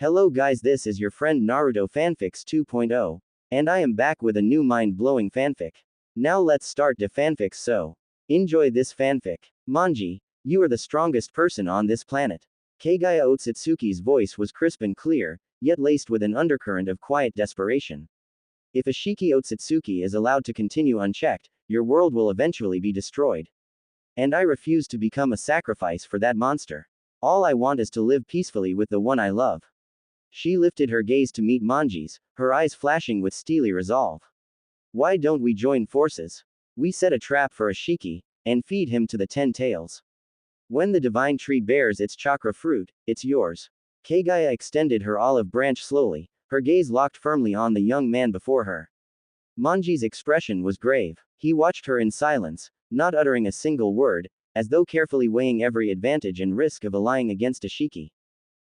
Hello guys, this is your friend Naruto Fanfics 2.0. And I am back with a new mind-blowing fanfic. Now let's start the fanfic, so enjoy this fanfic. Manji, you are the strongest person on this planet. Kagaya Otsutsuki's voice was crisp and clear, yet laced with an undercurrent of quiet desperation. If Ashiki Otsutsuki is allowed to continue unchecked, your world will eventually be destroyed. And I refuse to become a sacrifice for that monster. All I want is to live peacefully with the one I love. She lifted her gaze to meet Manji's, her eyes flashing with steely resolve. Why don't we join forces? We set a trap for Ashiki, and feed him to the 10 tails. When the divine tree bears its chakra fruit, it's yours. Kagaya extended her olive branch slowly, her gaze locked firmly on the young man before her. Manji's expression was grave. He watched her in silence, not uttering a single word, as though carefully weighing every advantage and risk of allying against Ashiki.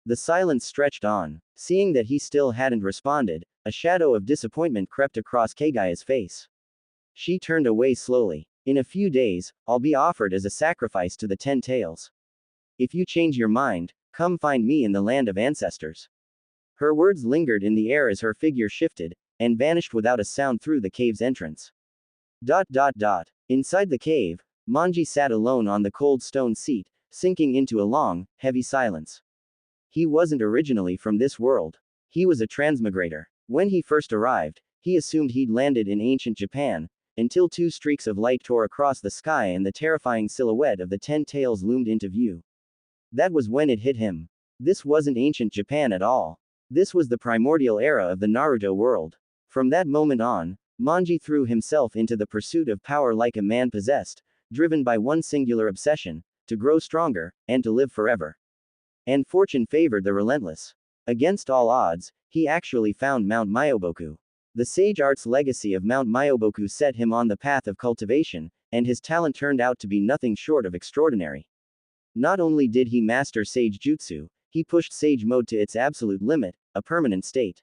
The silence stretched on. Seeing that he still hadn't responded, a shadow of disappointment crept across Kagaya's face. She turned away slowly. In a few days, I'll be offered as a sacrifice to the 10 tails. If you change your mind, come find me in the land of ancestors. Her words lingered in the air as her figure shifted, and vanished without a sound through the cave's entrance. Inside the cave, Manji sat alone on the cold stone seat, sinking into a long, heavy silence. He wasn't originally from this world. He was a transmigrator. When he first arrived, he assumed he'd landed in ancient Japan, until 2 streaks of light tore across the sky and the terrifying silhouette of the 10 tails loomed into view. That was when it hit him. This wasn't ancient Japan at all. This was the primordial era of the Naruto world. From that moment on, Manji threw himself into the pursuit of power like a man possessed, driven by one singular obsession, to grow stronger, and to live forever. And fortune favored the relentless. Against all odds, he actually found Mount Myoboku. The sage art's legacy of Mount Myoboku set him on the path of cultivation, and his talent turned out to be nothing short of extraordinary. Not only did he master sage jutsu, he pushed sage mode to its absolute limit, a permanent state.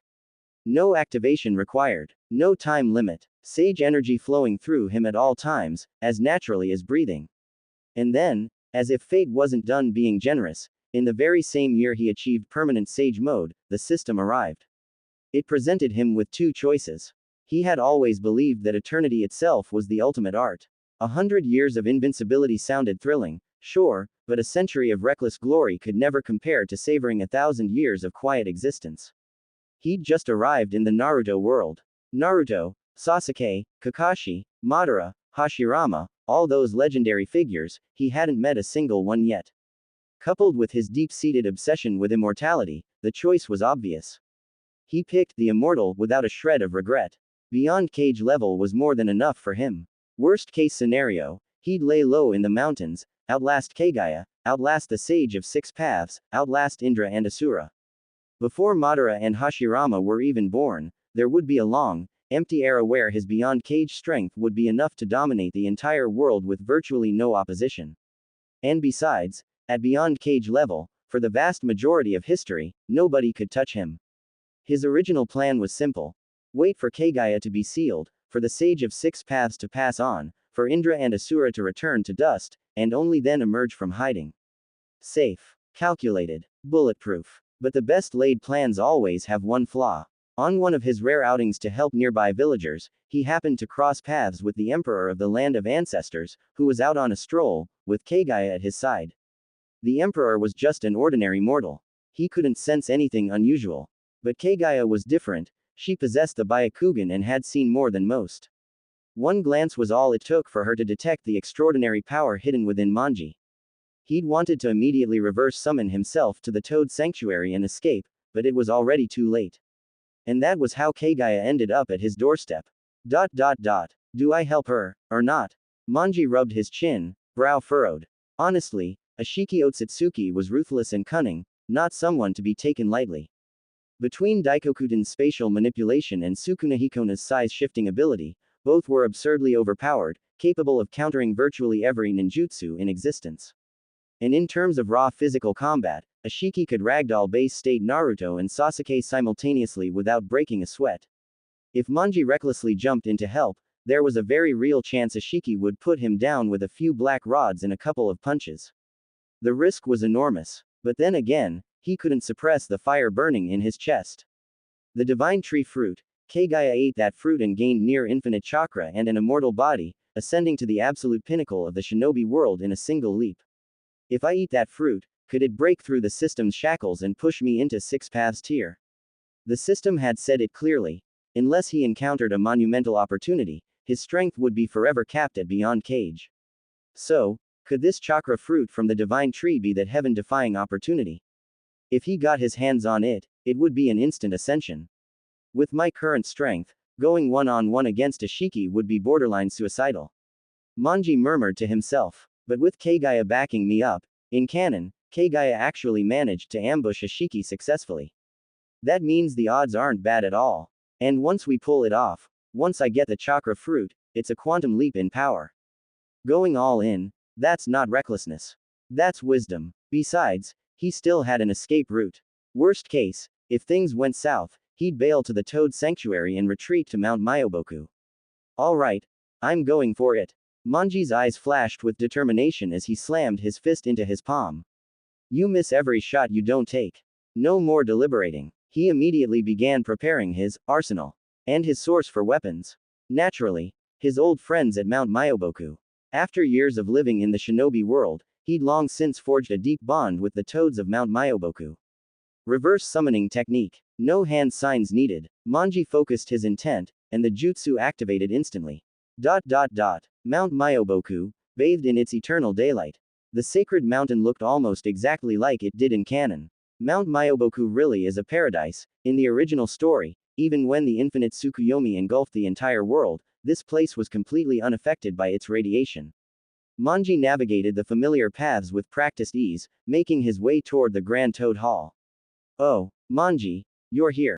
No activation required. No time limit. Sage energy flowing through him at all times, as naturally as breathing. And then, as if fate wasn't done being generous, in the very same year he achieved permanent sage mode, the system arrived. It presented him with 2 choices. He had always believed that eternity itself was the ultimate art. 100 years of invincibility sounded thrilling, sure, but a century of reckless glory could never compare to savoring 1,000 years of quiet existence. He'd just arrived in the Naruto world. Naruto, Sasuke, Kakashi, Madara, Hashirama, all those legendary figures, he hadn't met a single one yet. Coupled with his deep-seated obsession with immortality, the choice was obvious. He picked the Immortal without a shred of regret. Beyond cage level was more than enough for him. Worst case scenario, he'd lay low in the mountains, outlast Kagaya, outlast the Sage of 6 Paths, outlast Indra and Asura. Before Madara and Hashirama were even born, there would be a long, empty era where his beyond cage strength would be enough to dominate the entire world with virtually no opposition. And besides, at beyond cage level, for the vast majority of history, nobody could touch him. His original plan was simple. Wait for Kagaya to be sealed, for the Sage of 6 Paths to pass on, for Indra and Asura to return to dust, and only then emerge from hiding. Safe. Calculated. Bulletproof. But the best laid plans always have one flaw. On one of his rare outings to help nearby villagers, he happened to cross paths with the Emperor of the Land of Ancestors, who was out on a stroll, with Kagaya at his side. The Emperor was just an ordinary mortal. He couldn't sense anything unusual. But Kagaya was different. She possessed the Byakugan and had seen more than most. One glance was all it took for her to detect the extraordinary power hidden within Manji. He'd wanted to immediately reverse summon himself to the Toad Sanctuary and escape, but it was already too late. And that was how Kagaya ended up at his doorstep. Do I help her, or not? Manji rubbed his chin, brow furrowed. Honestly, Ashiki Otsutsuki was ruthless and cunning, not someone to be taken lightly. Between Daikokuten's spatial manipulation and Sukuna Hikona's size-shifting ability, both were absurdly overpowered, capable of countering virtually every ninjutsu in existence. And in terms of raw physical combat, Ashiki could ragdoll base-state Naruto and Sasuke simultaneously without breaking a sweat. If Manji recklessly jumped in to help, there was a very real chance Ashiki would put him down with a few black rods and a couple of punches. The risk was enormous. But then again, He couldn't suppress the fire burning in his chest. The divine tree fruit. Kagaya ate that fruit and gained near infinite chakra and an immortal body, ascending to the absolute pinnacle of the shinobi world in a single leap. If I eat that fruit, could it break through the system's shackles and push me into Six Paths tier? The system had said it clearly. Unless he encountered a monumental opportunity, his strength would be forever capped at beyond cage. So, could this chakra fruit from the divine tree be that heaven-defying opportunity? If he got his hands on it, it would be an instant ascension. With my current strength, going one-on-one against a Shiki would be borderline suicidal. Manji murmured to himself. But with Kagaya backing me up, in canon, Kagaya actually managed to ambush a Shiki successfully. That means the odds aren't bad at all. And once we pull it off, once I get the chakra fruit, it's a quantum leap in power. Going all in, that's not recklessness. That's wisdom. Besides, he still had an escape route. Worst case, if things went south, he'd bail to the Toad Sanctuary and retreat to Mount Myoboku. Alright, I'm going for it. Manji's eyes flashed with determination as he slammed his fist into his palm. You miss every shot you don't take. No more deliberating. He immediately began preparing his arsenal and his source for weapons. Naturally, his old friends at Mount Myoboku. After years of living in the shinobi world, he'd long since forged a deep bond with the toads of Mount Myoboku. Reverse summoning technique. No hand signs needed. Manji focused his intent, and the jutsu activated instantly. Mount Myoboku, bathed in its eternal daylight. The sacred mountain looked almost exactly like it did in canon. Mount Myoboku really is a paradise. In the original story, even when the infinite Tsukuyomi engulfed the entire world, this place was completely unaffected by its radiation. Manji navigated the familiar paths with practiced ease, making his way toward the Grand Toad Hall. Oh, Manji, you're here.